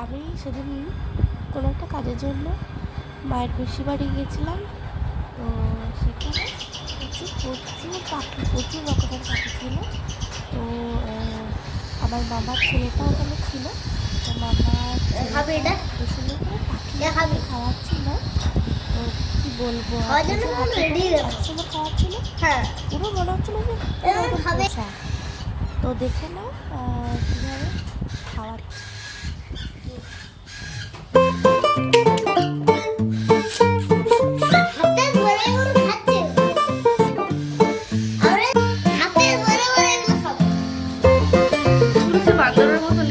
আমি সেদিন কোনো একটা কাজের জন্য মায়ের পিসি বাড়ি গিয়েছিলাম। তো সেখানে প্রচুর পাখি, প্রচুর রকমের পাখি ছিল। তো আমার মামার ছেলেটা ওখানে ছিল। তো মামার এত সুন্দর করে পাখি খাওয়াচ্ছিল, তো কি বলবো, এত সুন্দর খাওয়াচ্ছিল, পুরো মনে হচ্ছিল যে পোষা। তো দেখে নাও কীভাবে খাওয়াচ্ছে। বাদরের মতো